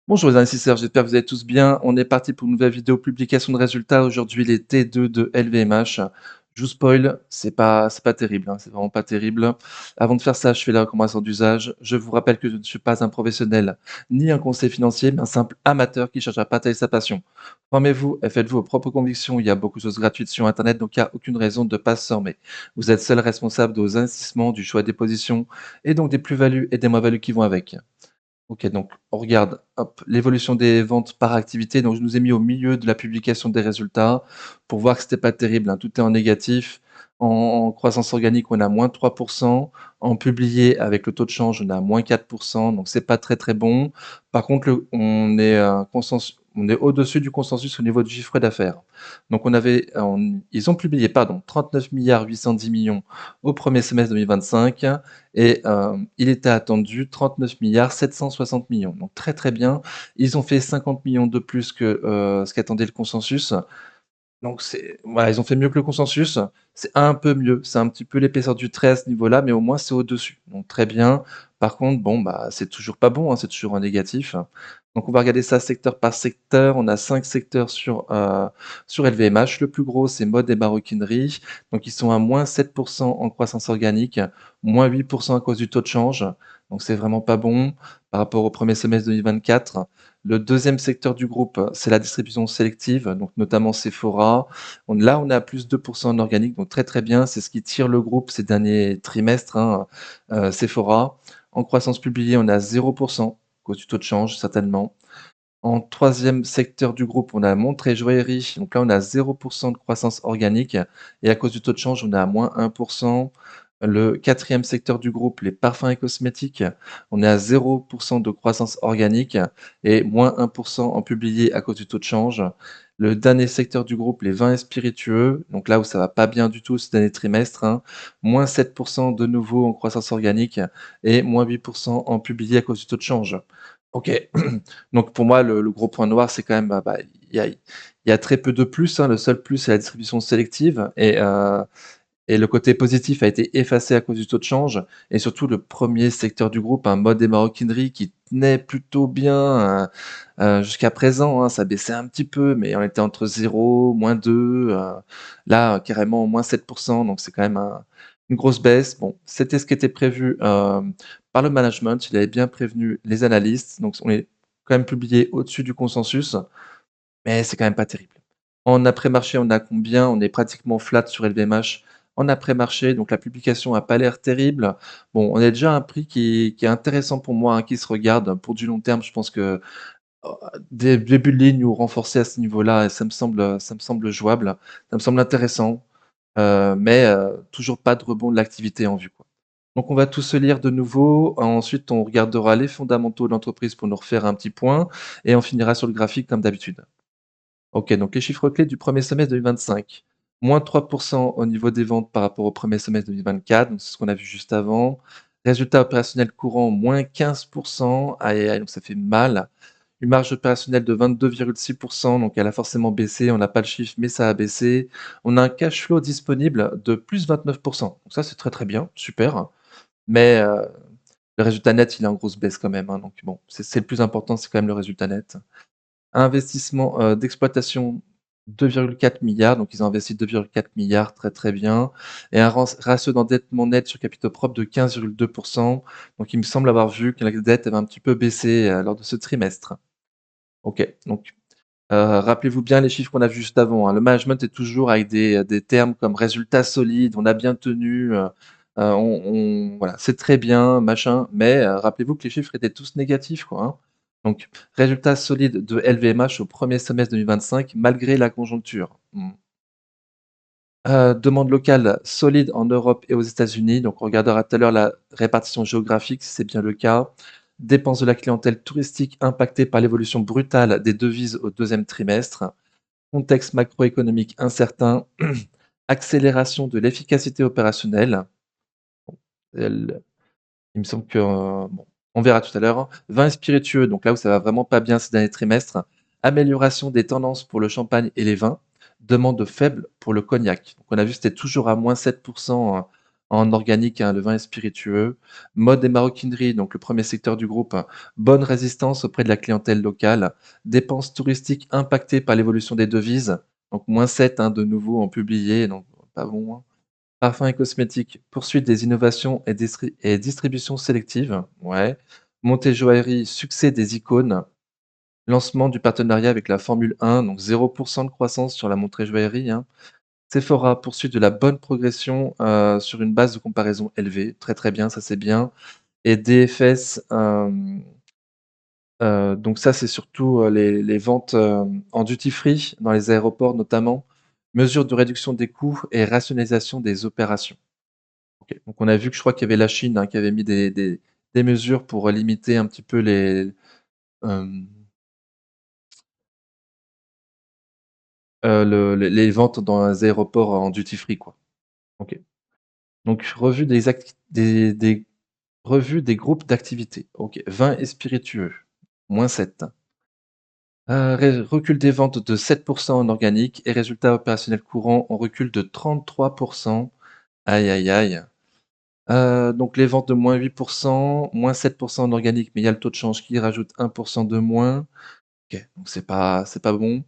Bonjour les investisseurs, j'espère que vous allez tous bien. On est parti pour une nouvelle vidéo publication de résultats. Aujourd'hui, les T2 de LVMH. Je vous spoil, c'est pas terrible, hein, c'est vraiment pas terrible. Avant de faire ça, je fais la recommandation d'usage. Je vous rappelle que je ne suis pas un professionnel ni un conseiller financier, mais un simple amateur qui cherche à partager sa passion. Formez-vous et faites-vous vos propres convictions. Il y a beaucoup de choses gratuites sur Internet, donc il n'y a aucune raison de ne pas se former. Vous êtes seul responsable de vos investissements, du choix des positions et donc des plus-values et des moins-values qui vont avec. OK, donc on regarde, hop, l'évolution des ventes par activité. Donc je nous ai mis au milieu de la publication des résultats pour voir que c'était pas terrible, hein. Tout est en négatif. En croissance organique, on a -3. En publié avec le taux de change, on a -4. Donc c'est pas très, très bon. Par contre, on est au-dessus du consensus au niveau du chiffre d'affaires. Donc ils ont publié, pardon, 39,810 milliards au premier semestre 2025 et il était attendu 39,760 milliards. Donc très, très bien. Ils ont fait 50 millions de plus que, ce qu'attendait le consensus. Donc c'est voilà, ils ont fait mieux que le consensus. C'est un peu mieux. C'est un petit peu l'épaisseur du trait à ce niveau-là, mais au moins c'est au-dessus. Donc très bien. Par contre, bon, bah, c'est toujours pas bon, hein, c'est toujours en négatif. Donc on va regarder ça secteur par secteur. On a 5 secteurs sur LVMH. Le plus gros, c'est mode et maroquinerie. Donc ils sont à -7 en croissance organique, -8 à cause du taux de change. Donc c'est vraiment pas bon par rapport au premier semestre 2024. Le deuxième secteur du groupe, c'est la distribution sélective, donc notamment Sephora. On est à +2 en organique, donc très, très bien. C'est ce qui tire le groupe ces derniers trimestres, hein, Sephora. En croissance publiée, on est à 0 à cause du taux de change, certainement. En troisième secteur du groupe, on a montres et joaillerie. Donc là, on a 0 de croissance organique et à cause du taux de change, on est à -1. Le quatrième secteur du groupe, les parfums et cosmétiques, on est à 0 de croissance organique et -1 en publié à cause du taux de change. Le dernier secteur du groupe, les vins et spiritueux, donc là où ça va pas bien du tout ce dernier trimestre, hein, -7 de nouveau en croissance organique et -8 en publié à cause du taux de change. OK. Donc pour moi, le gros point noir, c'est quand même, il y a très peu de plus, hein. Le seul plus, c'est la distribution sélective et le côté positif a été effacé à cause du taux de change et surtout le premier secteur du groupe, un mode et maroquinerie qui tenait plutôt bien, jusqu'à présent, hein. Ça baissait un petit peu, mais on était entre 0, -2, là, carrément -7. Donc c'est quand même une grosse baisse. Bon, c'était ce qui était prévu, par le management. Il avait bien prévenu les analystes, donc on est quand même publié au-dessus du consensus, mais c'est quand même pas terrible. En après-marché, on a combien? On est pratiquement flat sur LVMH en après-marché, donc la publication a pas l'air terrible. Bon, on est déjà à un prix qui est intéressant pour moi, hein, qui se regarde. Pour du long terme, je pense que, heu, des début de ligne ou renforcer à ce niveau-là, ça me semble jouable. Ça me semble intéressant, mais toujours pas de rebond de l'activité en vue, quoi. Donc on va tout se lire de nouveau. Ensuite, on regardera les fondamentaux de l'entreprise pour nous refaire un petit point et on finira sur le graphique comme d'habitude. OK, donc les chiffres clés du premier semestre 2025. -3 au niveau des ventes par rapport au premier semestre 2024, donc c'est ce qu'on a vu juste avant. Résultat opérationnel courant, -15. Aïe, aïe, aïe, donc ça fait mal. Une marge opérationnelle de 22,6, donc elle a forcément baissé. On n'a pas le chiffre, mais ça a baissé. On a un cash flow disponible de +29. Donc ça, c'est très, très bien, super. Mais le résultat net, il est en grosse baisse quand même, hein, donc bon, c'est le plus important, c'est quand même le résultat net. Investissement, d'exploitation 2,4 milliards, donc ils ont investi 2,4 milliards, très, très bien et un ratio d'endettement net sur capitaux propres de 15,2. Donc il me semble avoir vu que la dette avait un petit peu baissé, lors de ce trimestre. OK, donc rappelez-vous bien les chiffres qu'on a vus juste avant, hein. Le management est toujours avec des termes comme résultats solides, on a bien tenu, voilà, c'est très bien, machin, mais rappelez-vous que les chiffres étaient tous négatifs, quoi, hein. Donc résultats solides de LVMH au premier semestre 2025 malgré la conjoncture. Mmh. Demande locale solide en Europe et aux États-Unis, donc on regardera tout à l'heure la répartition géographique si c'est bien le cas. Dépenses de la clientèle touristique impactées par l'évolution brutale des devises au deuxième trimestre. Contexte macroéconomique incertain, accélération de l'efficacité opérationnelle. Elle il me semble que, bon, on verra tout à l'heure. Vins et spiritueux, donc là où ça va vraiment pas bien ces derniers trimestres. Amélioration des tendances pour le champagne et les vins. Demande faible pour le cognac. Donc on a vu, c'était toujours à -7 En organique, hein, le vin est spiritueux. Mode et maroquinerie, donc le premier secteur du groupe, bonne résistance auprès de la clientèle locale. Dépenses touristiques impactées par l'évolution des devises, donc -7 hein, de nouveau en publié, donc pas bon, hein. Parfums et cosmétiques, poursuite des innovations et distribution sélective, ouais. Montée joaillerie, succès des icônes. Lancement du partenariat avec la Formule 1, donc 0% de croissance sur la montrée joaillerie, hein. Sephora, poursuite de la bonne progression, sur une base de comparaison élevée. Très, très bien, ça c'est bien. Et DFS, donc ça c'est surtout, les ventes, en duty free dans les aéroports notamment. Mesures de réduction des coûts et rationalisation des opérations. OK, donc on a vu que je crois qu'il y avait la Chine, hein, qui avait mis des mesures pour limiter un petit peu hem, les ventes dans les aéroports en duty free, quoi. OK. Donc des revue des groupes d'activités. OK. Vin et spiritueux, -7. Ré recul des ventes de 7% en organique et résultats opérationnels courants en recul de 33%. Aïe, aïe, aïe. Donc les ventes de -8%, -7% en organique, mais il y a le taux de change qui rajoute 1% de moins. OK, donc c'est pas bon.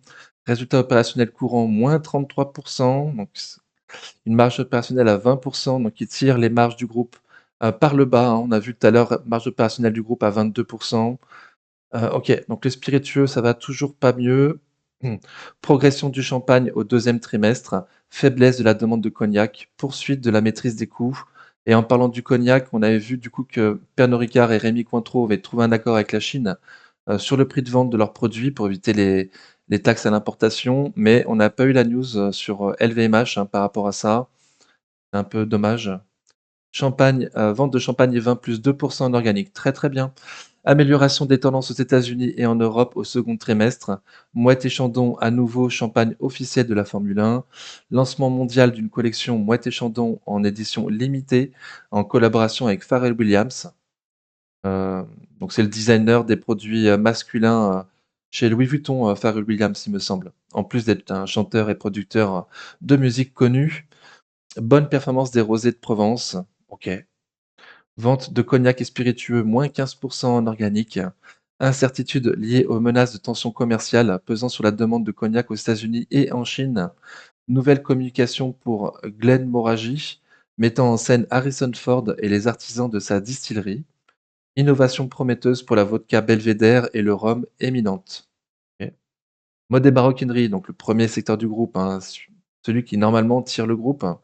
Résultats opérationnels courants, -33%, donc une marge opérationnelle à 20%, donc qui tire les marges du groupe, par le bas, hein. On a vu tout à l'heure, marge opérationnelle du groupe à 22%. OK, donc le spiritueux, ça va toujours pas mieux. Progression du champagne au deuxième trimestre, faiblesse de la demande de cognac, poursuite de la maîtrise des coûts. Et en parlant du cognac, on avait vu du coup que Pernod Ricard et Rémy Cointreau avaient trouvé un accord avec la Chine, sur le prix de vente de leurs produits pour éviter les taxes à l'importation, mais on n'a pas eu la news, sur, LVMH, hein, par rapport à ça. C'est un peu dommage. Champagne, vente de champagne et vin +2% en organique. Très, très bien. Amélioration des tendances aux États-Unis et en Europe au second trimestre. Moët et Chandon, à nouveau champagne officiel de la Formule 1. Lancement mondial d'une collection Moët et Chandon en édition limitée en collaboration avec Pharrell Williams. Heu, donc c'est le designer des produits, masculins, chez Louis Vuitton, Pharrell Williams, il me semble. En plus d'être un chanteur et producteur, de musique connu. Bonne performance des rosés de Provence. OK. Vente de cognac et spiritueux, -15% en organique. Incertitude liée aux menaces de tensions commerciales pesant sur la demande de cognac aux États-Unis et en Chine. Nouvelle communication pour Glenmorangie, mettant en scène Harrison Ford et les artisans de sa distillerie. Innovation prometteuse pour la vodka Belvédère et le rhum éminente. OK. Mode et maroquinerie, donc le premier secteur du groupe, hein, celui qui normalement tire le groupe, hein,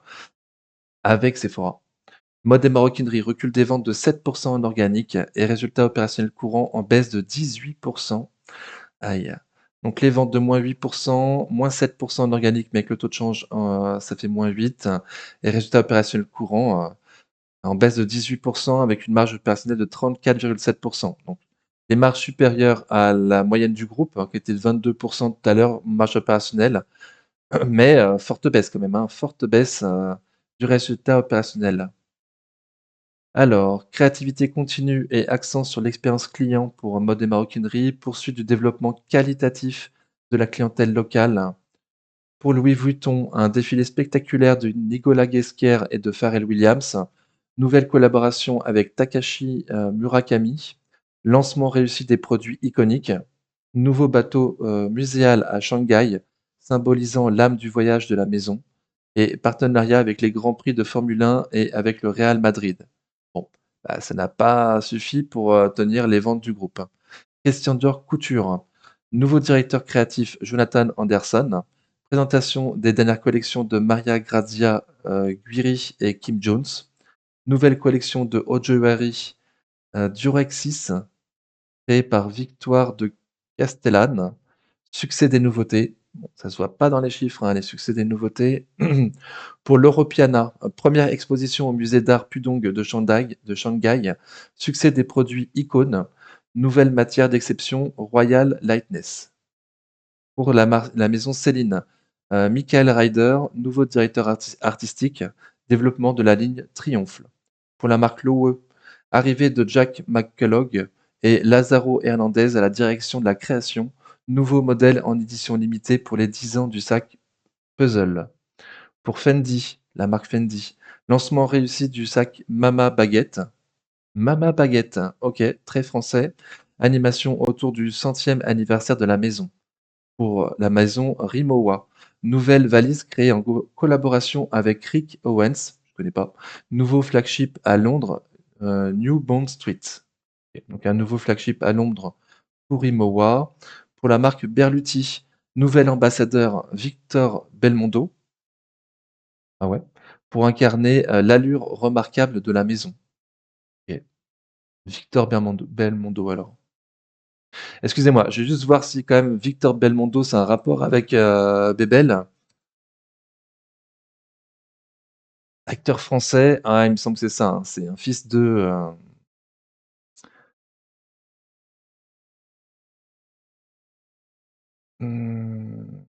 avec Sephora. Mode et maroquinerie, recul des ventes de 7% en organique et résultats opérationnels courants en baisse de 18%. Aïe. Donc les ventes de -8%, -7% en organique, mais avec le taux de change, ça fait -8 et résultats opérationnels courants, en baisse de 18% avec une marge opérationnelle de 34,7%. Donc les marges supérieures à la moyenne du groupe, hein, qui était de 22% tout à l'heure, marge opérationnelle, mais forte baisse quand même, hein, forte baisse, du résultat opérationnel. Alors, créativité continue et accent sur l'expérience client pour mode et maroquinerie, poursuite du développement qualitatif de la clientèle locale. Pour Louis Vuitton, un défilé spectaculaire de Nicolas Ghesquière et de Pharrell Williams. Nouvelle collaboration avec Takashi Murakami. Lancement réussi des produits iconiques. Nouveau bateau muséal à Shanghai, symbolisant l'âme du voyage de la maison. Et partenariat avec les grands prix de Formule 1 et avec le Real Madrid. Bon, bah, ça n'a pas suffi pour, tenir les ventes du groupe, hein. Christian Dior Couture, nouveau directeur créatif Jonathan Anderson. Présentation des dernières collections de Maria Grazia, Guiri et Kim Jones. Nouvelle collection de haute joaillerie, Durexis, créée par Victoire de Castellane. Succès des nouveautés. Bon, ça se voit pas dans les chiffres, hein, les succès des nouveautés. Pour l'Europiana, première exposition au musée d'art Pudong de Shanghai. Succès des produits icônes. Nouvelle matière d'exception, Royal Lightness. Pour la maison Céline, Michael Ryder, nouveau directeur artistique, développement de la ligne Triomphe. Pour la marque Loewe, arrivée de Jack McCullough et Lazaro Hernandez à la direction de la création, nouveau modèle en édition limitée pour les 10 ans du sac Puzzle. Pour Fendi, la marque Fendi, Lancement réussi du sac Mama Baguette. Mama Baguette, OK, très français. Animation autour du 100e anniversaire de la maison. Pour la maison Rimowa. Nouvelle valise créée en collaboration avec Rick Owens, je connais pas. Nouveau flagship à Londres, New Bond Street. Ok, donc un nouveau flagship à Londres pour Rimowa. Pour la marque Berluti, nouvel ambassadeur Victor Belmondo. Ah ouais. Pour incarner l'allure remarquable de la maison. Ok. Victor Belmondo alors. Excusez-moi, je vais juste voir si quand même Victor Belmondo, c'est un rapport avec Bébel. Acteur français, ah, il me semble que c'est ça, hein, c'est un fils de, mmh,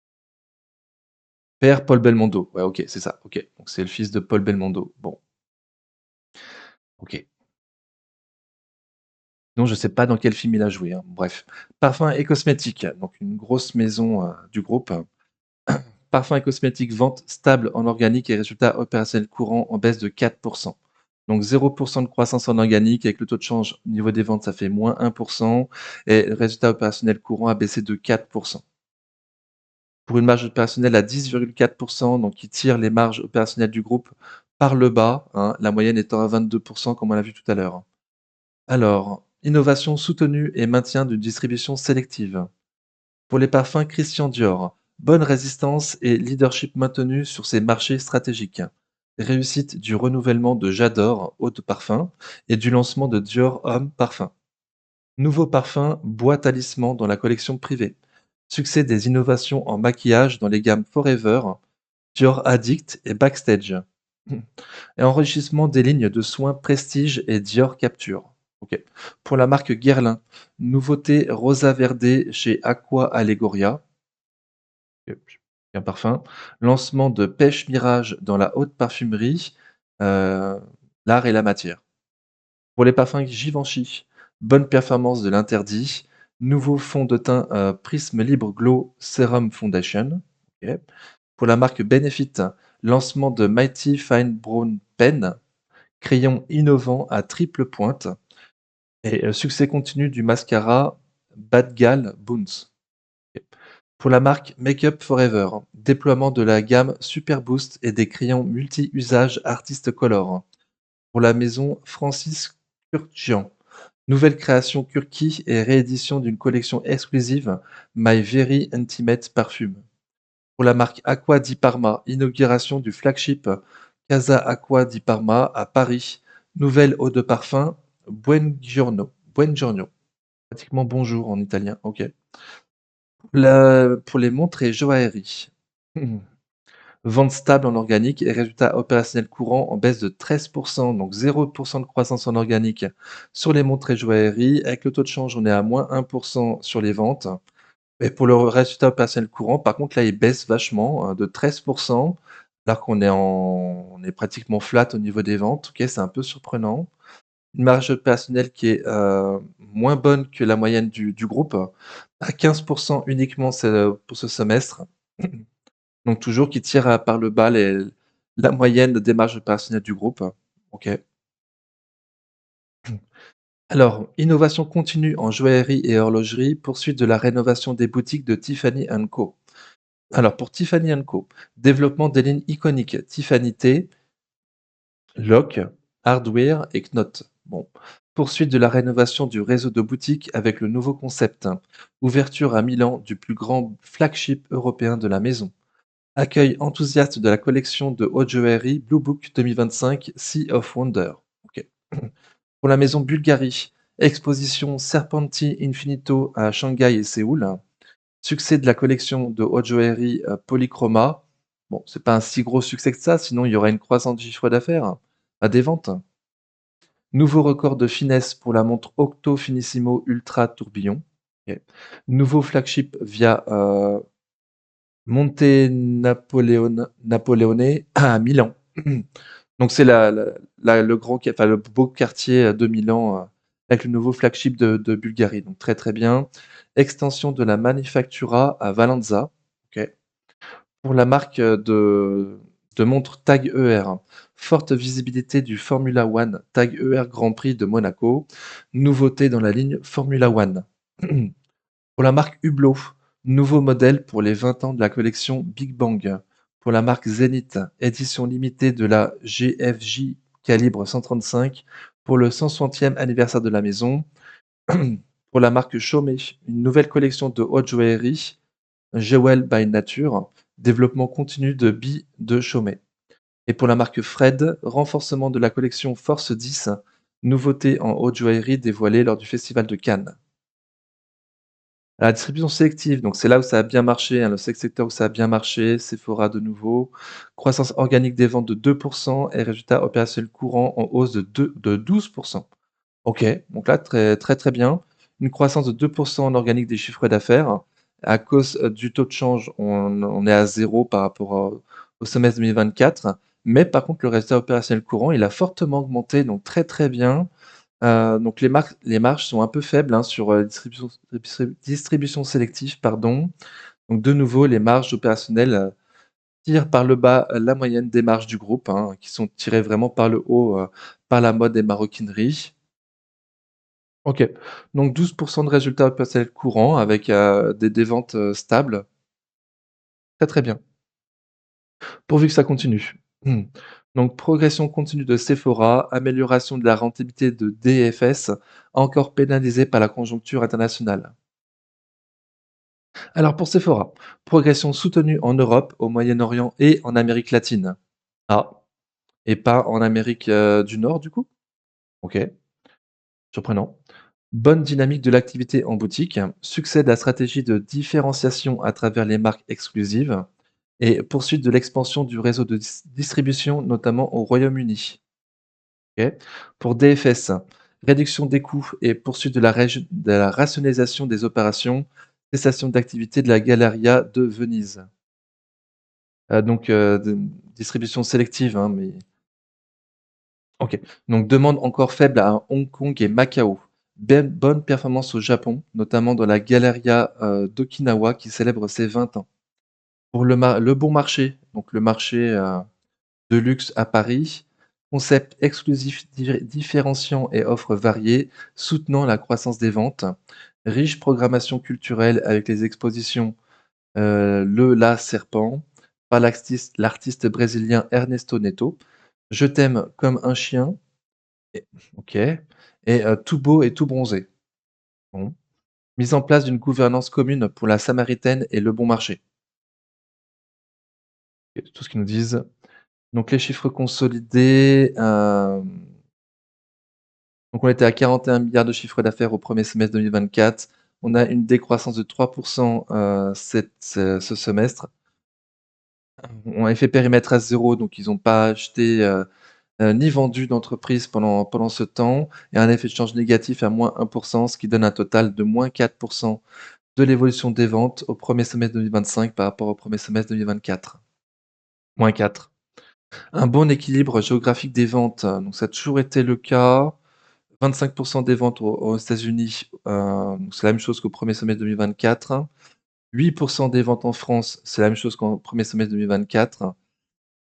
père Paul Belmondo. Ouais, OK, c'est ça, OK. Donc c'est le fils de Paul Belmondo. Bon, OK. Non, je sais pas dans quel film il a joué, hein, bref. Parfums et cosmétiques, donc une grosse maison, du groupe. Parfums et cosmétiques, vente stable en organique et résultat opérationnel courant en baisse de 4. Donc 0 de croissance en organique avec le taux de change au niveau des ventes, ça fait moins 1 et le résultat opérationnel courant a baissé de 4. Pour une marge opérationnelle à 10,4, donc qui tire les marges opérationnelles du groupe par le bas, hein, la moyenne étant à 22 comme on l'a vu tout à l'heure. Alors, innovation soutenue et maintien d'une distribution sélective. Pour les parfums Christian Dior, bonne résistance et leadership maintenu sur ces marchés stratégiques. Réussite du renouvellement de J'adore eau de parfum et du lancement de Dior Homme Parfum. Nouveau parfum Bois Talisman dans la collection privée. Succès des innovations en maquillage dans les gammes Forever, Dior Addict et Backstage. Et enrichissement des lignes de soins Prestige et Dior Capture. Ok. Pour la marque Guerlain, nouveauté Rosa Verde chez Aqua Allegoria. Ok, un parfum. Lancement de Pêche Mirage dans la haute parfumerie, euh, l'art et la matière. Pour les parfums Givenchy, bonne performance de l'interdit. Nouveau fond de teint Prisme Libre Glow Serum Foundation. Ok. Pour la marque Benefit, lancement de Mighty Fine Brown Pen, crayon innovant à triple pointe. Et succès continu du mascara Bad Gal Bounce. Ok. Pour la marque Makeup Forever, déploiement de la gamme Super Boost et des crayons multi-usages Artist Color. Pour la maison Francis Kurkdjian, nouvelle création Kurki et réédition d'une collection exclusive My Very Intimate Parfum. Pour la marque Aqua di Parma, inauguration du flagship Casa Aqua di Parma à Paris. Nouvelle eau de parfum Buongiorno. Buongiorno. Pratiquement bonjour en italien. Ok. Pour les montres et joaillerie. Vente stable en organique et résultat opérationnel courant en baisse de 13, donc 0 de croissance en organique sur les montres et joaillerie. Avec le taux de change, on est à moins 1 sur les ventes. Et pour le résultat opérationnel courant, par contre, là, il baisse vachement, de 13, alors on est pratiquement flat au niveau des ventes. OK, c'est un peu surprenant. Une marge opérationnelle qui est, moins bonne que la moyenne du groupe, à 15 uniquement pour ce semestre. Donc toujours qui tire, par le bas la moyenne des marges opérationnelles du groupe. OK. Alors, innovation continue en joaillerie et horlogerie, poursuite de la rénovation des boutiques de Tiffany & Co. Alors pour Tiffany & Co, développement des lignes iconiques Tiffany T, Lock, Hardware et Knot. Bon. Poursuite de la rénovation du réseau de boutiques avec le nouveau concept. Ouverture à Milan du plus grand flagship européen de la maison. Accueil enthousiaste de la collection de haute joaillerie Blue Book 2025 Sea of Wonder. Ok. Pour la maison Bulgari, exposition Serpenti Infinito à Shanghai et Séoul. Succès de la collection de haute joaillerie Polychroma. Bon, c'est pas un si gros succès que ça, sinon il y aurait une croissance du chiffre d'affaires à des ventes. Nouveau record de finesse pour la montre Octo Finissimo Ultra Tourbillon. Ok. Nouveau flagship via Monte Napoleone à Milan. Donc c'est le enfin, le beau quartier de Milan avec le nouveau flagship de Bulgarie. Donc très très bien. Extension de la Manufactura à Valenza. Ok. Pour la marque te montre Tag Heuer. Forte visibilité du Formula One, Tag Heuer Grand Prix de Monaco. Nouveauté dans la ligne Formula One. Pour la marque Hublot, nouveau modèle pour les 20 ans de la collection Big Bang. Pour la marque Zenith, édition limitée de la GFJ calibre 135 pour le 160e anniversaire de la maison. Pour la marque Chaumet, une nouvelle collection de haute joaillerie, Jewel by Nature, développement continu de billes de Chaumet. Et pour la marque Fred, renforcement de la collection Force 10, nouveauté en haute joaillerie dévoilée lors du festival de Cannes. La distribution sélective, donc c'est là où ça a bien marché, hein, le seul secteur où ça a bien marché, Sephora de nouveau. Croissance organique des ventes de 2 et résultat opérationnel courant en hausse de 12. OK, donc là, très, très, très bien. Une croissance de 2 en organique des chiffres d'affaires. À cause, du taux de change, on est à zéro par rapport au semestre 2024. Mais par contre, le résultat opérationnel courant, il a fortement augmenté, donc très, très bien. Donc les marges sont un peu faibles, hein, sur, distribution sélective, pardon. Donc de nouveau, les marges opérationnelles, tirent par le bas, la moyenne des marges du groupe, hein, qui sont tirées vraiment par le haut, par la mode et maroquinerie. OK. Donc 12 de résultats opérationnels courants avec, des ventes, stables. Très, très bien. Pourvu que ça continue. Mmh. Donc progression continue de Sephora, amélioration de la rentabilité de DFS, encore pénalisée par la conjoncture internationale. Alors pour Sephora, progression soutenue en Europe, au Moyen-Orient et en Amérique latine. Ah, et pas en Amérique, du Nord du coup? OK, surprenant. Bonne dynamique de l'activité en boutique, succès de la stratégie de différenciation à travers les marques exclusives et poursuite de l'expansion du réseau de distribution, notamment au Royaume-Uni. OK. Pour DFS, réduction des coûts et poursuite de la rationalisation des opérations, cessation d'activité de la Galleria de Venise. Donc, distribution sélective, hein, mais OK. Donc demande encore faible à Hong Kong et Macao. Bonne performance au Japon, notamment dans la Galleria, d'Okinawa qui célèbre ses 20 ans. Pour le bon marché, donc le marché, de luxe à Paris, concept exclusif différenciant et offres variées, soutenant la croissance des ventes. Riche programmation culturelle avec les expositions, La Serpent, par l'artiste brésilien Ernesto Neto. Je t'aime comme un chien. Et OK, et tout beau et tout bronzé. Bon. Mise en place d'une gouvernance commune pour la Samaritaine et le bon marché. C'est tout ce qu'ils nous disent. Donc les chiffres consolidés, donc on était à 41 milliards de chiffre d'affaires au premier semestre 2024. On a une décroissance de 3 ce semestre. On a fait périmètre à zéro, donc ils n'ont pas acheté, ni vendu d'entreprise pendant ce temps et un effet de change négatif à -1, ce qui donne un total de -4 de l'évolution des ventes au premier semestre 2025 par rapport au premier semestre 2024. -4. Un bon équilibre géographique des ventes, donc ça a toujours été le cas. 25 des ventes aux États-Unis, donc c'est la même chose qu'au premier semestre 2024. 8 des ventes en France, c'est la même chose qu'au premier semestre 2024.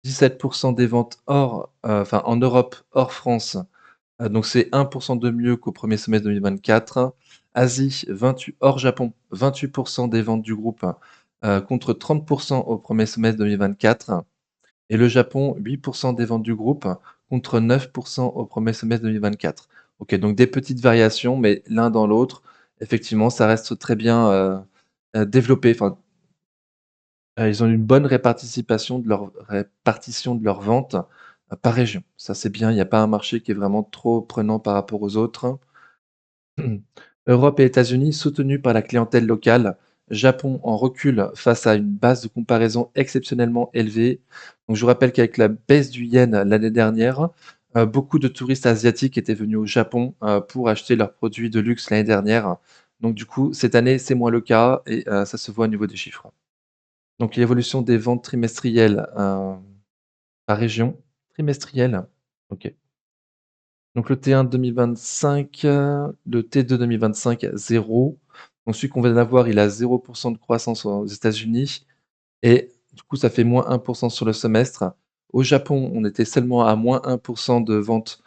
17 des ventes en Europe, hors France, donc c'est 1 de mieux qu'au premier semestre 2024. Asie, 28 hors Japon, 28 des ventes du groupe, contre 30 au premier semestre 2024 et le Japon, 8 des ventes du groupe contre 9 au premier semestre 2024. OK, donc des petites variations, mais l'un dans l'autre, effectivement, ça reste très bien, développé. Enfin, ils ont une bonne répartition de leurs ventes, par région. Ça, c'est bien, il y a pas un marché qui est vraiment trop prenant par rapport aux autres. Europe et États-Unis soutenus par la clientèle locale. Japon en recul face à une base de comparaison exceptionnellement élevée. Donc je vous rappelle qu'avec la baisse du yen l'année dernière, beaucoup de touristes asiatiques étaient venus au Japon, pour acheter leurs produits de luxe l'année dernière. Donc du coup, cette année, c'est moins le cas et ça se voit au niveau des chiffres. Donc l'évolution des ventes trimestrielles, par région. Trimestrielles? OK. Donc le T1 2025, le T2 2025, 0. Donc celui qu'on vient d'avoir, il a 0 de croissance aux États-Unis et du coup, ça fait -1 sur le semestre. Au Japon, on était seulement à -1 de ventes,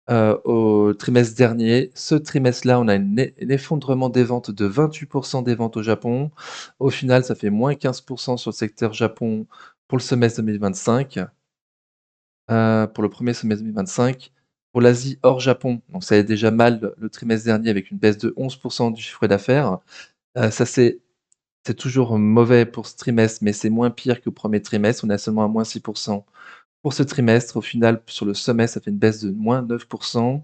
au trimestre dernier. Ce trimestre-là, on a un effondrement des ventes de 28 des ventes au Japon. Au final, ça fait -15 sur le secteur Japon pour le semestre 2025, pour le premier semestre 2025. Pour l'Asie hors Japon, donc ça allait déjà mal le trimestre dernier avec une baisse de 11 du chiffre d'affaires. Ça c'est toujours mauvais pour ce trimestre, mais c'est moins pire que le premier trimestre. On est à seulement à -6 pour ce trimestre. Au final, sur le semestre, ça fait une baisse de -9.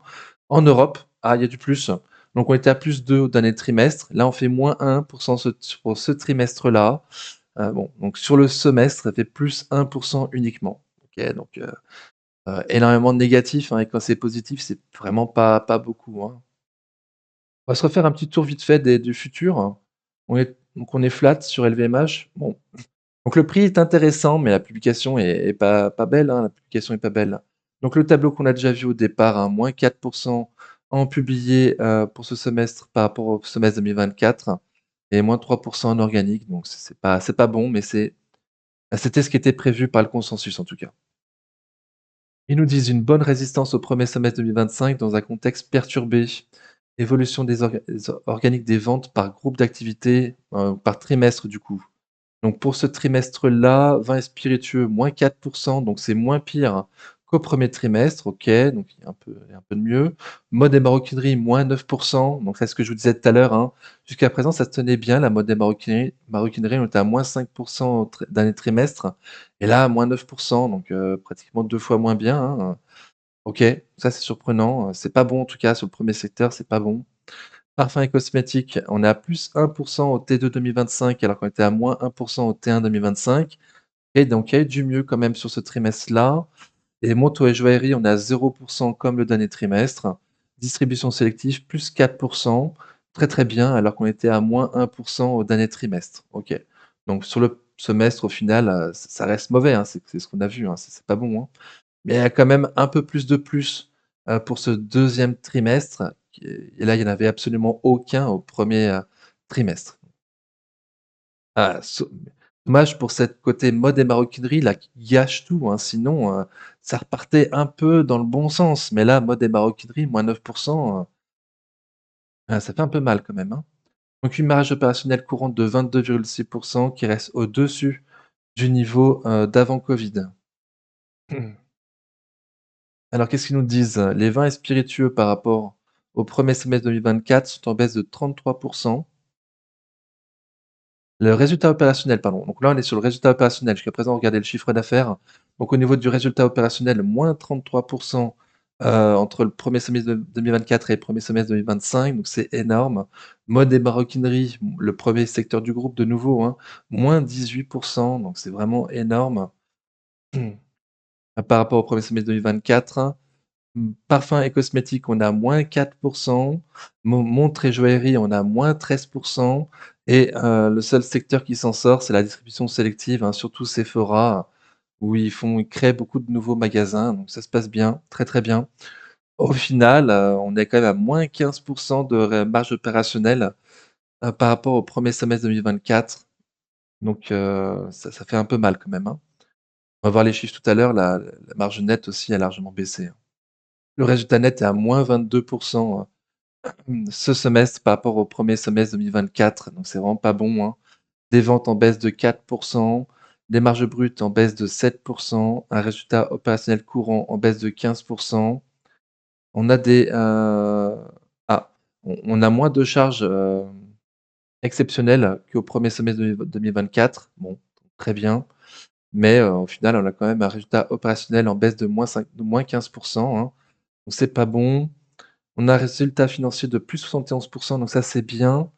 En Europe, ah, il y a du plus. Donc on était à +2 au dernier trimestre. Là, on fait -1 pour ce trimestre-là. Bon, donc sur le semestre, ça fait +1 uniquement. OK, donc énormément de négatifs, hein, et quand c'est positif, c'est vraiment pas beaucoup, hein. On va se refaire un petit tour vite fait du futur. On est flat sur LVMH. Bon, donc le prix est intéressant, mais la publication est pas belle, hein, la publication est pas belle. Donc le tableau qu'on a déjà vu au départ, hein, -4 en publié, pour ce semestre par rapport au semestre 2024 et -3 en organique. Donc c'est pas bon, mais c'était ce qui était prévu par le consensus en tout cas. Ils nous disent une bonne résistance au premier semestre 2025 dans un contexte perturbé. Évolution des organiques des ventes par groupe d'activité, par trimestre du coup. Donc pour ce trimestre-là, vin et spiritueux, -4, donc c'est moins pire qu'au premier trimestre, OK, donc il y a un peu de mieux. Mode et maroquinerie, -9, donc c'est ce que je vous disais tout à l'heure, hein. Jusqu'à présent, ça se tenait bien la mode et maroquinerie, on était à -5 au dernier trimestre et là, -9, donc pratiquement 2 fois moins bien, hein. OK, ça c'est surprenant, c'est pas bon en tout cas sur le premier secteur, c'est pas bon. Parfums et cosmétiques, on est à +1 au T2 2025 alors qu'on était à -1 au T1 2025 et donc il y a eu du mieux quand même sur ce trimestre-là et montres et joaillerie, on est à 0 comme le dernier trimestre. Distribution sélective, +4, très, très bien alors qu'on était à -1 au dernier trimestre. OK. Donc sur le semestre au final, ça reste mauvais, hein, c'est ce qu'on a vu, hein, c'est pas bon, hein. Mais il y a quand même un peu plus, pour ce deuxième trimestre qui est et là, il y en avait absolument aucun au premier er trimestre. Ah, dommage pour cette côté mode et maroquinerie là qui gâche tout, hein, sinon, ça repartait un peu dans le bon sens. Mais là, mode et maroquinerie, -9, ça fait un peu mal quand même, hein. Donc une marge opérationnelle courante de 22,6 qui reste au-dessus du niveau, d'avant covid. Alors qu'est-ce qu'ils nous disent? Les vins et spiritueux par rapport au premier semestre 2024 sont en baisse de 33. Le résultat opérationnel, pardon, donc là, on est sur le résultat opérationnel. Jusqu'à présent, on regardait le chiffre d'affaires. Donc au niveau du résultat opérationnel, -33 entre le premier semestre de 2024 et le premier semestre 2025, donc c'est énorme. Mode et maroquinerie, le premier secteur du groupe de nouveau, hein, -18, donc c'est vraiment énorme, par rapport au premier semestre 2024. Parfums et cosmétiques, on a -4. Montres et joaillerie, on a -13 et le seul secteur qui s'en sort, c'est la distribution sélective, hein, surtout Sephora, où ils créent beaucoup de nouveaux magasins, donc ça se passe bien, très, très bien. Au final, on est quand même à -15 de marge opérationnelle, par rapport au premier semestre 2024, donc ça fait un peu mal quand même, hein. On va voir les chiffres tout à l'heure, la marge nette aussi a largement baissé, hein. Le résultat net est à -22 ce semestre par rapport au premier semestre 2024, donc c'est vraiment pas bon, hein. Des ventes en baisse de 4, des marges brutes en baisse de 7, un résultat opérationnel courant en baisse de 15. On a ah, on a moins de charges, exceptionnelles qu'au premier semestre 2024. Bon, très bien, mais au final, on a quand même un résultat opérationnel en baisse de -15, hein, donc c'est pas bon. On a un résultat financier de +71, donc ça, c'est bien.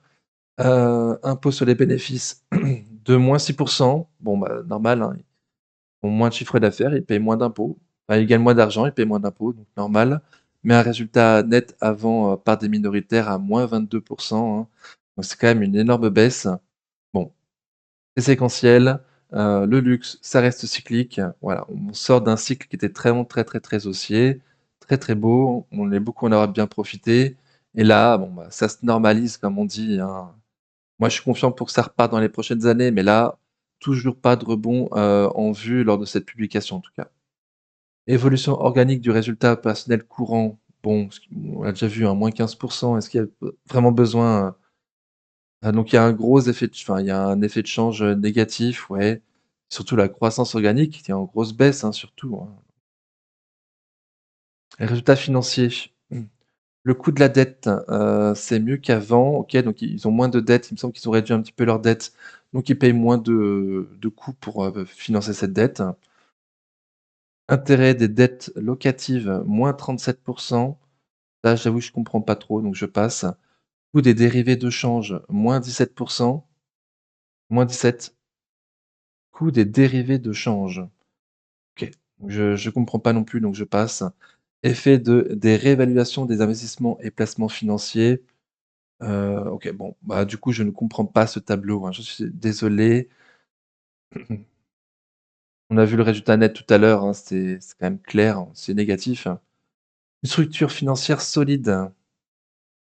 Impôt sur les bénéfices de -6. Bon, bah, normal, hein, ils ont moins de chiffre d'affaires, ils payent moins d'impôts. Enfin, ils gagnent moins d'argent, ils payent moins d'impôts, donc normal. Mais un résultat net avant, part des minoritaires à -22, hein, donc c'est quand même une énorme baisse. Bon, c'est séquentiel, le luxe, ça reste cyclique. Voilà, on sort d'un cycle qui était vraiment très, très, très haussier, très, très beau. On est beaucoup en avoir bien profité et là, bon, bah, ça se normalise comme on dit, hein. Moi, je suis confiant pour que ça reparte dans les prochaines années, mais là, toujours pas de rebond, en vue lors de cette publication, en tout cas. Évolution organique du résultat personnel courant, bon, ce qui on l'a déjà vu, hein, -15. Est-ce qu'il y a vraiment besoin, donc il y a un gros effet de enfin, il y a un effet de change, négatif, ouais. Surtout la croissance organique qui est en grosse baisse, hein, surtout, hein. Les résultats financiers, le coût de la dette, c'est mieux qu'avant. OK, donc ils ont moins de dettes. Il me semble qu'ils ont réduit un petit peu leurs dettes, donc ils payent moins de coûts pour, financer cette dette. Intérêt des dettes locatives, -37. Là, j'avoue, je comprends pas trop, donc je passe. Coût des dérivés de change, -17. -17. Coût des dérivés de change. OK. Je comprends pas non plus, donc je passe. Effet des réévaluations des investissements et placements financiers. OK, bon, bah, du coup, je ne comprends pas ce tableau, hein. Je suis désolé. On a vu le résultat net tout à l'heure, hein, c'est quand même clair, hein, c'est négatif. Une structure financière solide.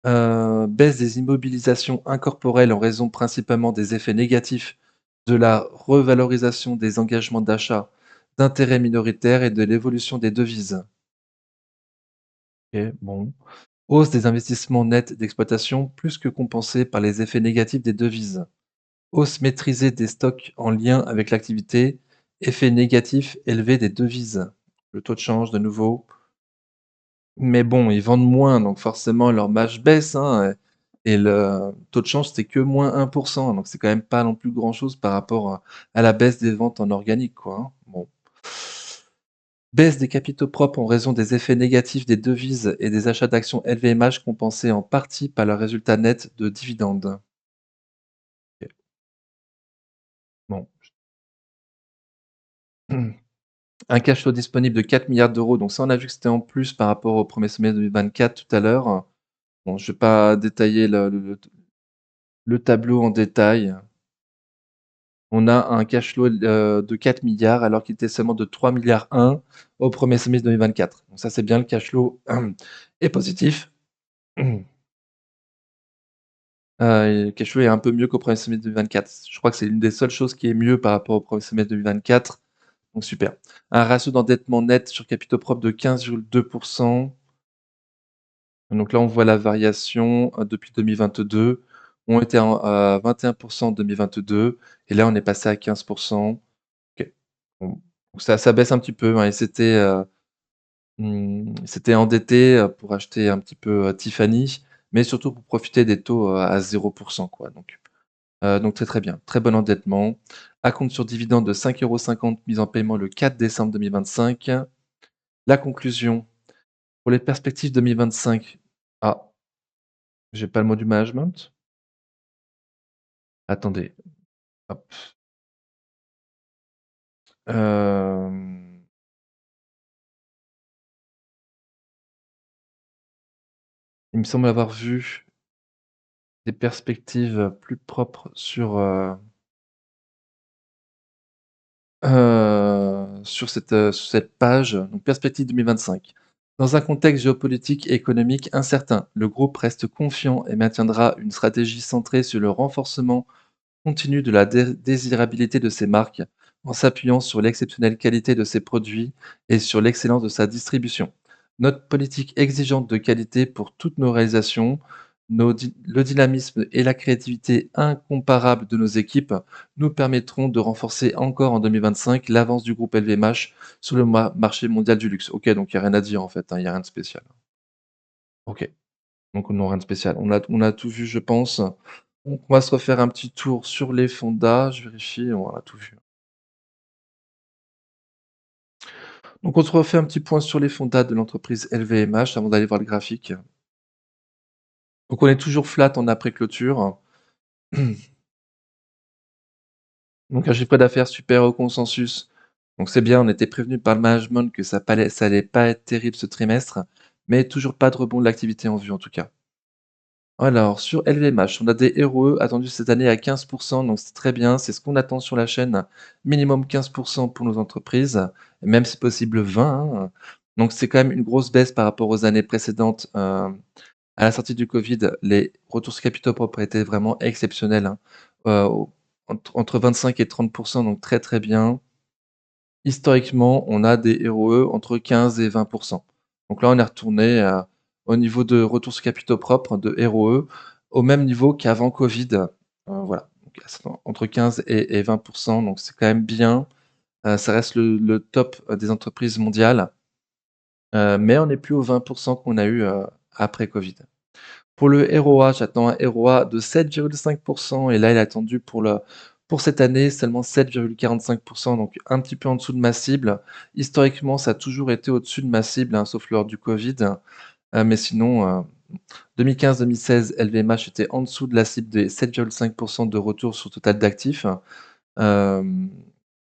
Baisse des immobilisations incorporelles en raison principalement des effets négatifs de la revalorisation des engagements d'achat d'intérêts minoritaires et de l'évolution des devises. OK, bon. Hausse des investissements nets d'exploitation plus que compensée par les effets négatifs des devises. Hausse maîtrisée des stocks en lien avec l'activité. Effet négatif élevé des devises. Le taux de change de nouveau. Mais bon, ils vendent moins, donc forcément leur marge baisse, hein, et le taux de change, c'était que -1. Donc c'est quand même pas non plus grand-chose par rapport à la baisse des ventes en organique, quoi, hein. Bon. Baisse des capitaux propres en raison des effets négatifs des devises et des achats d'actions LVMH compensés en partie par le résultat net de dividendes. OK, bon. Un cash flow disponible de 4 milliards d'euros, donc ça, on a vu que c'était en plus par rapport au premier semestre 2024 tout à l'heure. Bon, je vais pas détailler le tableau en détail. On a un cash flow, de 4 milliards alors qu'il était seulement de 3,1 milliards au premier semestre 2024. Donc ça, c'est bien, le cash flow est positif. Et le cash flow est un peu mieux qu'au premier semestre 2024. Je crois que c'est l'une des seules choses qui est mieux par rapport au premier semestre 2024, donc super. Un ratio d'endettement net sur capitaux propres de 15,2. Donc là, on voit la variation, depuis 2022. On était à 21 en 2022 et là, on est passé à 15. OK. Bon, donc ça baisse un petit peu, hein. Ils s'étaient endettés, pour acheter un petit peu, Tiffany, mais surtout pour profiter des taux, à 0 quoi, donc très, très bien. Très bon endettement. Acompte sur dividende de 5,50 € mis en paiement le 4 décembre 2025. La conclusion, pour les perspectives 2025, ah, j'ai pas le mot du management? Attendez, hop, hem, il me semble avoir vu des perspectives plus propres sur cette page, donc perspective 2025. Dans un contexte géopolitique et économique incertain, le groupe reste confiant et maintiendra une stratégie centrée sur le renforcement continu de la désirabilité de ses marques, en s'appuyant sur l'exceptionnelle qualité de ses produits et sur l'excellence de sa distribution. Notre politique exigeante de qualité pour toutes nos réalisations, le dynamisme et la créativité incomparables de nos équipes nous permettront de renforcer encore en 2025 l'avance du groupe LVMH sur le marché mondial du luxe. Ok, donc il n'y a rien à dire en fait, hein, il n'y a rien de spécial. Ok, donc non, rien de spécial. On a tout vu, je pense. Donc on va se refaire un petit tour sur les fondas, je vérifie, on a tout vu. Donc on se refait un petit point sur les fondas de l'entreprise LVMH avant d'aller voir le graphique. Donc on est toujours flat en après-clôture. Donc un chiffre d'affaires supérieur au consensus. Donc c'est bien, on était prévenu par le management que ça allait pas être terrible ce trimestre, mais toujours pas de rebond de l'activité en vue en tout cas. Alors sur LVMH, on a des ROE attendus cette année à 15, donc c'est très bien, c'est ce qu'on attend sur la chaîne, minimum 15 pour nos entreprises, et même si possible 20, hein. Donc c'est quand même une grosse baisse par rapport aux années précédentes. À la sortie du Covid, les retours sur capitaux propres étaient vraiment exceptionnels, hein, au entre 25 et 30, donc très, très bien. Historiquement, on a des ROE entre 15 et 20. Donc là, on est retourné, au niveau de retour sur capitaux propres de ROE, au même niveau qu'avant covid. Voilà, donc c'est entre 15 et 20, donc c'est quand même bien. Ça reste le top, des entreprises mondiales, mais on n'est plus aux 20 qu'on a eu, après covid. Pour le ROA, j'attends un ROA de 7,5 et là, il est attendu pour cette année seulement 7,45, donc un petit peu en dessous de ma cible. Historiquement, ça a toujours été au-dessus de ma cible, hein, sauf lors du covid, mais sinon, 2015-2016, LVMH était en dessous de la cible des 7,5 de retour sur total d'actifs, hem,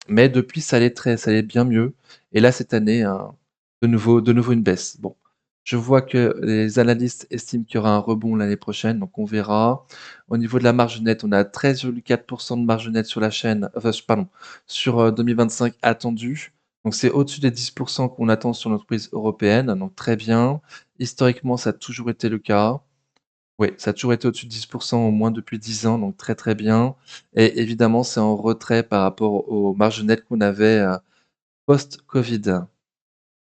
mais depuis ça allait bien mieux et là, cette année, de nouveau une baisse. Bon, je vois que les analystes estiment qu'il y aura un rebond l'année prochaine, donc on verra. Au niveau de la marge nette, on a 13,4 de marge nette sur la chaîne, enfin, pardon, sur, 2025 attendu. Donc c'est au-dessus des 10 qu'on attend sur l'entreprise européenne, donc très bien. Historiquement, ça a toujours été le cas. Oui, ça a toujours été au-dessus de 10 au moins depuis 10 ans, donc très, très bien et évidemment, c'est en retrait par rapport aux marges nettes qu'on avait, post-covid.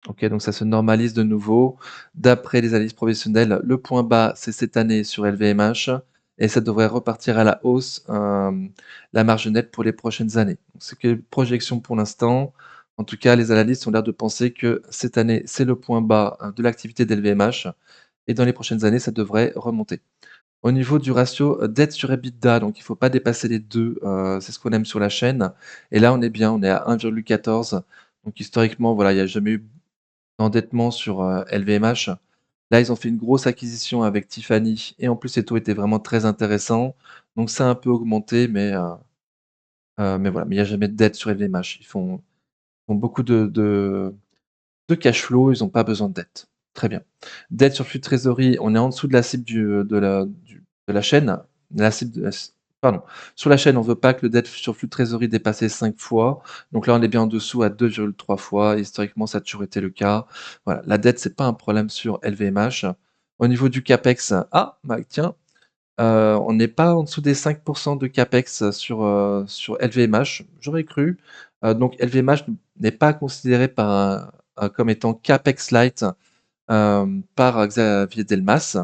OK, donc ça se normalise de nouveau. D'après les analyses professionnelles, le point bas, c'est cette année sur LVMH et ça devrait repartir à la hausse, la marge nette pour les prochaines années. Donc c'est que projection pour l'instant. En tout cas, les analystes ont l'air de penser que cette année, c'est le point bas, de l'activité d'LVMH et dans les prochaines années, ça devrait remonter. Au niveau du ratio, dette sur EBITDA, donc il ne faut pas dépasser les 2, c'est ce qu'on aime sur la chaîne et là, on est bien, on est à 1,14. Donc historiquement, voilà, il y a jamais eu d'endettement sur, LVMH. Là, ils ont fait une grosse acquisition avec Tiffany et en plus, les taux étaient vraiment très intéressants. Donc ça a un peu augmenté, mais voilà, mais il y a jamais de dette sur LVMH. Ils font beaucoup de cash flow, ils ont pas besoin de dette. Très bien. Dette sur flux de trésorerie, on est en dessous de la cible de la chaîne. La cible de la c Pardon. Sur la chaîne, on veut pas que le dette sur flux de trésorerie dépasse les 5 fois. Donc là, on est bien en dessous à 2,3 fois. Historiquement, ça a toujours été le cas. Voilà, la dette, c'est pas un problème sur LVMH. Au niveau du CAPEX, bah, tiens, on n'est pas en dessous des 5 de CAPEX sur LVMH, j'aurais cru. Donc LVMH n'est pas considéré comme étant CAPEX light, par Xavier Delmas.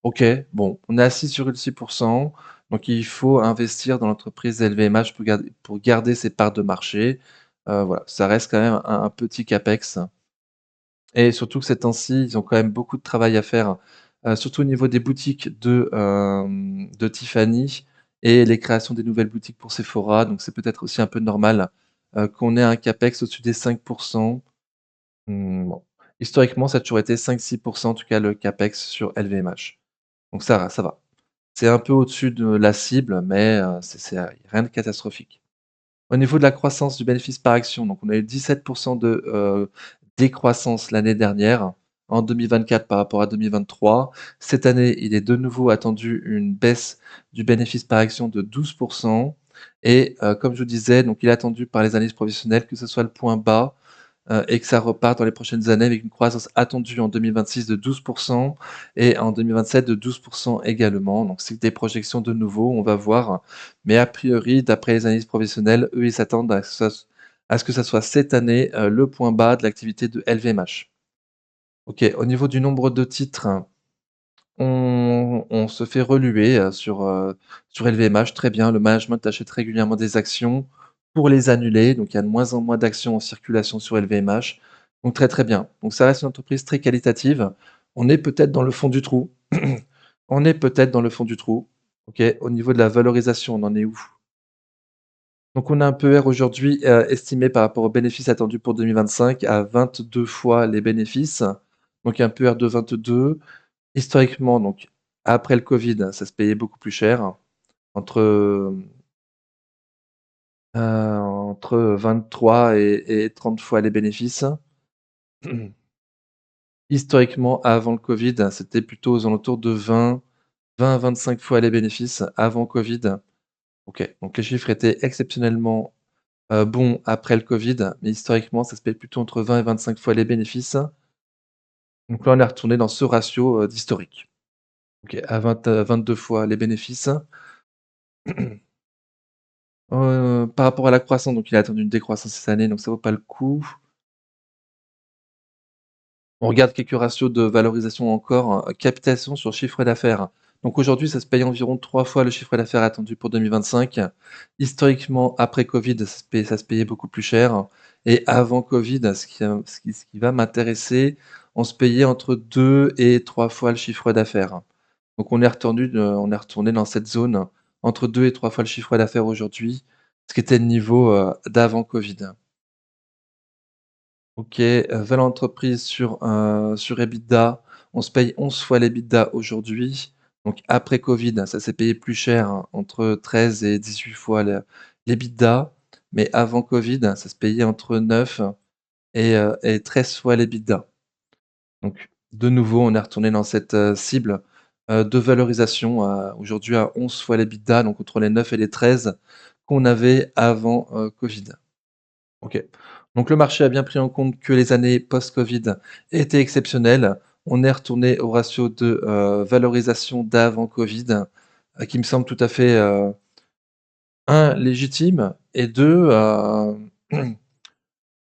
OK, bon, on est à 6,6, donc il faut investir dans l'entreprise LVMH pour garder ses parts de marché. Voilà, ça reste quand même un petit CAPEX. Et surtout que ces temps-ci, ils ont quand même beaucoup de travail à faire, surtout au niveau des boutiques de Tiffany et les créations des nouvelles boutiques pour Sephora. Donc c'est peut-être aussi un peu normal, qu'on ait un CAPEX au-dessus des 5. Bon, historiquement, ça a toujours été 5-6 en tout cas le CAPEX sur LVMH. Donc ça va. C'est un peu au-dessus de la cible, mais c'est rien de catastrophique. Au niveau de la croissance du bénéfice par action, donc on a eu 17 de, décroissance l'année dernière, en 2024 par rapport à 2023. Cette année, il est de nouveau attendu une baisse du bénéfice par action de 12 et comme je vous disais, donc il est attendu par les analystes professionnels que ce soit le point bas, et que ça reparte dans les prochaines années avec une croissance attendue en 2026 de 12 et en 2027 de 12 également. Donc c'est des projections de nouveau, on va voir. Mais a priori, d'après les analystes professionnels, eux, ils s'attendent à ce que ça soit cette année, le point bas de l'activité de LVMH. OK, au niveau du nombre de titres, on se fait reluer, sur LVMH, très bien. Le management achète régulièrement des actions pour les annuler, donc il y a de moins en moins d'actions en circulation sur LVMH, donc très, très bien. Donc ça reste une entreprise très qualitative. On est peut-être dans le fond du trou. On est peut-être dans le fond du trou. OK, au niveau de la valorisation, on en est où? Donc on a un PER aujourd'hui, estimé par rapport aux bénéfices attendus pour 2025 à 22 fois les bénéfices, donc un PER de 22. Historiquement, donc après le covid, ça se payait beaucoup plus cher, entre, entre 23 et 30 fois les bénéfices. Historiquement, avant le covid, c'était plutôt aux alentours de 20 à 25 fois les bénéfices avant covid. OK, donc les chiffres étaient exceptionnellement, bons après le covid, mais historiquement, ça se paye plutôt entre 20 et 25 fois les bénéfices. Donc là, on est retourné dans ce ratio, d'historique. OK, à 22 fois les bénéfices. Par rapport à la croissance, donc il a attendu une décroissance cette année, donc ça vaut pas le coup. On regarde quelques ratios de valorisation encore, capitalisation sur chiffre d'affaires. Donc aujourd'hui, ça se paye environ 3 fois le chiffre d'affaires attendu pour 2025. Historiquement, après Covid, ça se payait beaucoup plus cher et avant Covid, ce qui va m'intéresser, on se payait entre 2 et 3 fois le chiffre d'affaires. Donc on est retourné dans cette zone entre 2 et 3 fois le chiffre d'affaires aujourd'hui, ce qui était le niveau, d'avant Covid. OK, valeur d'entreprise sur EBITDA, on se paye 11 fois l'EBITDA aujourd'hui. Donc après Covid, ça s'est payé plus cher, hein, entre 13 et 18 fois l'EBITDA. Mais avant Covid, ça se payait entre 9 et 13 fois l'EBITDA. Donc de nouveau, on est retourné dans cette, cible, de valorisation aujourd'hui à 11 fois l'EBITDA, donc entre les 9 et les 13 qu'on avait avant, Covid. OK. Donc le marché a bien pris en compte que les années post-Covid étaient exceptionnelles. On est retourné au ratio de, valorisation d'avant Covid, qui me semble tout à fait, 1 légitime et 2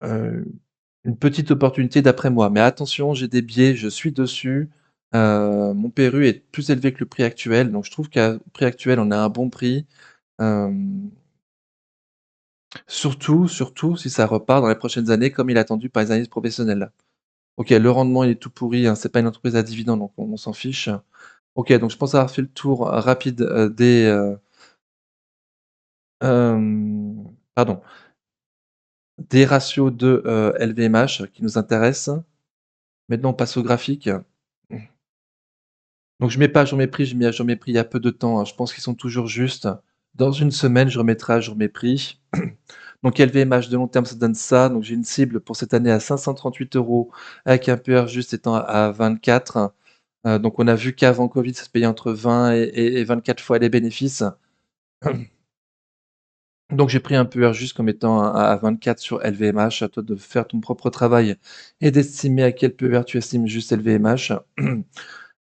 une petite opportunité d'après moi. Mais attention, j'ai des biais, je suis dessus. Mon PRU est plus élevé que le prix actuel, donc je trouve qu'à prix actuel, on a un bon prix. Hem, surtout si ça repart dans les prochaines années comme il est attendu par les analystes professionnels. OK, le rendement il est tout pourri, hein, c'est pas une entreprise à dividendes, donc on s'en fiche. OK, donc je pense avoir fait le tour, rapide, pardon, des ratios de, LVMH qui nous intéressent. Maintenant on passe au graphique. Donc je mets pas à jour mes prix, j'ai mis à jour mes prix il y a peu de temps, hein, je pense qu'ils sont toujours justes. Dans une semaine, je remettrai à jour mes prix. Donc LVMH de long terme, ça donne ça. Donc j'ai une cible pour cette année à 538 € avec un PER juste étant à 24. Donc on a vu qu'avant Covid, ça se payait entre 20 et 24 fois les bénéfices. Donc j'ai pris un PER juste comme étant à 24 sur LVMH. À toi de faire ton propre travail et d'estimer à quel PER tu estimes juste LVMH.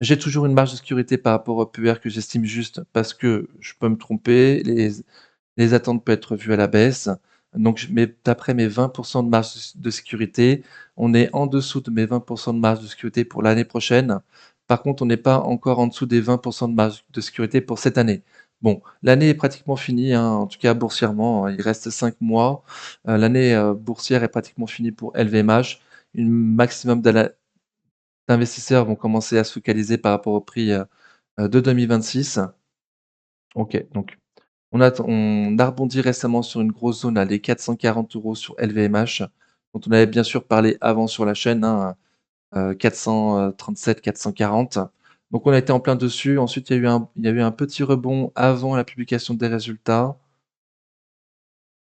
J'ai toujours une marge de sécurité par rapport au PER que j'estime juste parce que je peux me tromper, les attentes peuvent être revues à la baisse. Donc d'après mes 20 de marge de sécurité, on est en dessous de mes 20 de marge de sécurité pour l'année prochaine. Par contre, on n'est pas encore en dessous des 20 de marge de sécurité pour cette année. Bon, l'année est pratiquement finie, hein, en tout cas boursièrement, il reste 5 mois. L'année, boursière est pratiquement finie pour LVMH. Une maximum d'investisseurs vont commencer à se focaliser par rapport au prix, de 2026. OK, donc on a rebondi récemment sur une grosse zone, à les 440 € sur LVMH, dont on avait bien sûr parlé avant sur la chaîne, hein, 437-440. Donc on a été en plein dessus. Ensuite, il y a eu un petit rebond avant la publication des résultats.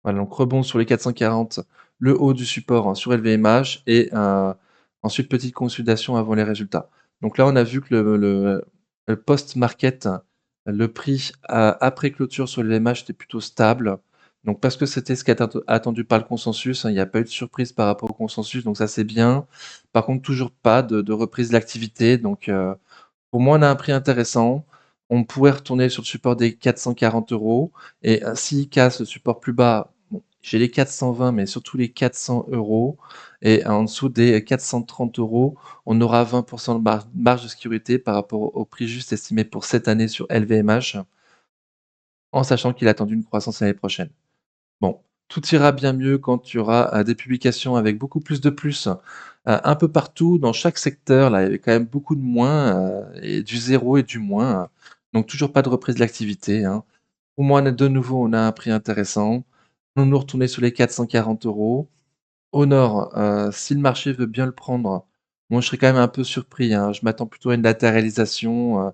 Voilà, donc rebond sur les 440, le haut du support, hein, sur LVMH et ensuite petite consolidation avant les résultats. Donc là, on a vu que le post-market, le prix après clôture sur LVMH était plutôt stable. Donc parce que c'était ce qui était attendu par le consensus, hein, il n'y a pas eu de surprise par rapport au consensus, donc ça c'est bien. Par contre, toujours pas de reprise de l'activité, donc pour moi, on a un prix intéressant. On pourrait retourner sur le support des 440 € et s'il casse le support plus bas, bon, j'ai les 420, mais surtout les 400 € et en dessous des 430 €, on aura 20 de marge de sécurité par rapport au prix juste estimé pour cette année sur LVMH, en sachant qu'il a attendu une croissance l'année prochaine. Bon, tout ira bien mieux quand il y aura, des publications avec beaucoup plus de plus, un peu partout dans chaque secteur. Là, il y avait quand même beaucoup de moins, et du zéro et du moins, donc toujours pas de reprise de l'activité, hein. Pour moi, de nouveau, on a un prix intéressant. Nous retourner sur les 440 €. Au nord, si le marché veut bien le prendre, moi je serais quand même un peu surpris, hein. Je m'attends plutôt à une latéralisation,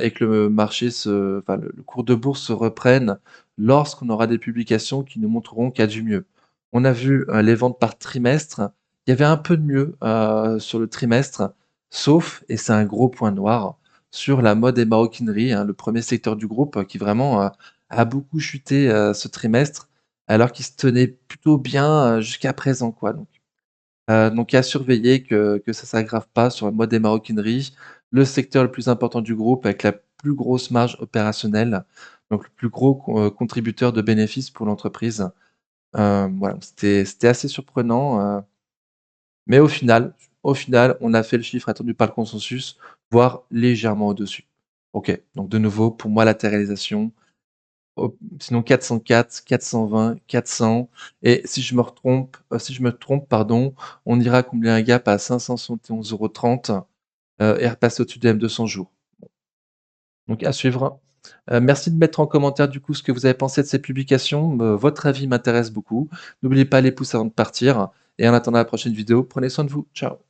et que le marché enfin le cours de bourse se reprenne lorsqu'on aura des publications qui nous montreront qu'il y a du mieux. On a vu, les ventes par trimestre, il y avait un peu de mieux, sur le trimestre, sauf, et c'est un gros point noir, sur la mode et maroquinerie, hein, le premier secteur du groupe, qui vraiment, a beaucoup chuté, ce trimestre, alors qu'il se tenait plutôt bien, jusqu'à présent, quoi. Donc à surveiller que ça s'aggrave pas sur la mode des maroquineries, le secteur le plus important du groupe avec la plus grosse marge opérationnelle, donc le plus gros contributeur de bénéfices pour l'entreprise. Voilà, c'était assez surprenant, mais au final, on a fait le chiffre attendu par le consensus, voire légèrement au-dessus. OK, donc de nouveau, pour moi, latéralisation, sinon 404, 420, 400 et si je me trompe, pardon, on ira combler un gap à 571,30 €, et repasser au-dessus des M200 jours. Donc à suivre. Merci de mettre en commentaire du coup ce que vous avez pensé de ces publications. Votre avis m'intéresse beaucoup. N'oubliez pas les pouces avant de partir et en attendant la prochaine vidéo, prenez soin de vous. Ciao.